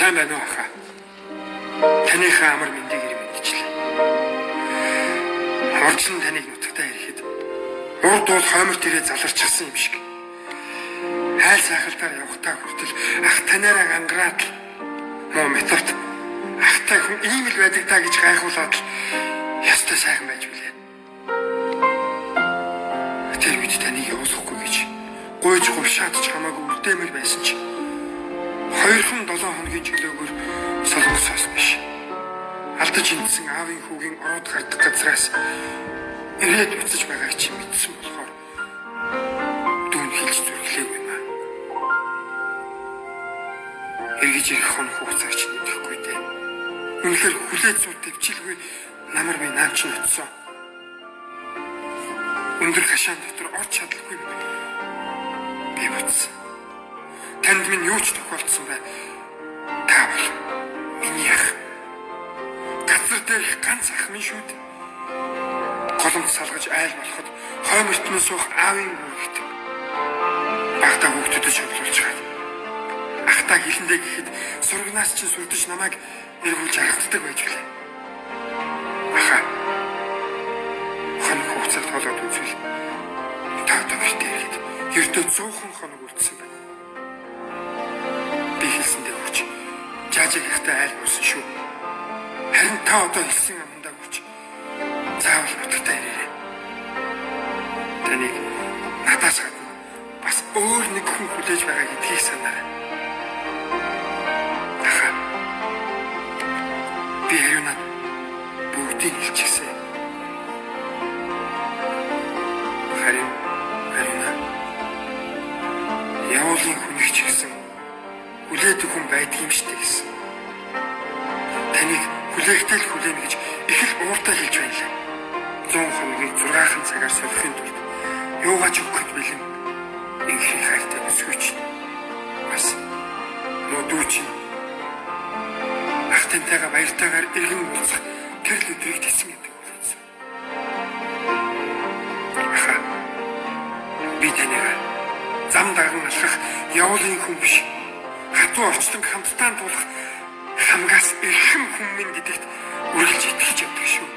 Сайн байна уу ахаа? Таныхаа амар мэндийг мэдчихлээ. Хурдлан таныг нутагтаа ирэхэд урд бол хойморт ирээ заларчихсан юм шиг. Хайл сайхалдаар явахтаа хүртэл ах танаараа гангараад л муу металт ахтай хүн ийм л байдаг даа гэж гайхуулаад л ястай сайхан байж билээ. Тэр үед таныг явуулахгүй гэж гойж гувшаад ч хамаагүй үлдээмэл байсан ч 2-7 хоногийн чөлөөгөр солонгосоос биш. Алдаж интсэн аавын хүүгийн ороод гардах газраас ирээд буцаж байгааг чи мэдсэн болохоор дүүн хэлж зүрхлээгүй юм аа. Эргэж ирэх хон хугацааг чи мэдэхгүй дээ. Үнэхээр хүлээж зур төвчилгүй намар би наамч нөтсөн. Өндөр хашаан дотор орч чадалгүй би буцсан. Танд минь юу ч тохиолдсон бай. Та бол миний ах. Газар дээрх ганц ах минь шүү дээ. Голомт салгаж айл болоход хоймортны суух аавын үүрэгт багтаа хүүхдэд шоглуулж хаад. Ахтаа хилэндээ гэхэд сургнаас чинь сүрдэж намайг эргүүлж харагддаг байж гэлээ. Аха. Хоног хугацааг тоолоод үзвэл та одоо гэртээ ирэхэд ердөө 100 хоног үлдсэн байна. Би хэлсэндээ хүч жаажиг ихтэй айл болсон шүү. Харин та одоо хэлсэн амандаа хүч заавал нутагтаа ирээрэй. Таныг надаас гадна бас өөр нэг хүн хүлээж байгаа гэдгийг санаарай. Аха. Би юунаа бүгдийг хэлчихсэн. Харин явуулын хүнийг ч гэсэн хүлээдэг хүн байдаг юм штэ гэсэн. Таныг хүлээгтэй л хүлээнэ гэж их л ууртай хэлж байна лээ. 100 хоногийн 6 цагаар солихын тулд юугаач өгөхөд бэлэн инхри хайртай өсгөөч. Бас модууч ахтантайгаа баяртайгаар иргэн уулзах тэр л өдрийг тэсэн гэдэг болсон. Аха. Би таныг зам даган алхах явуулын хүн биш. Хатуу орчлон хамтдаа тулах хамгаас эрхэм хүн минь гэдэгт үргэлж итгэж явдаг шүү.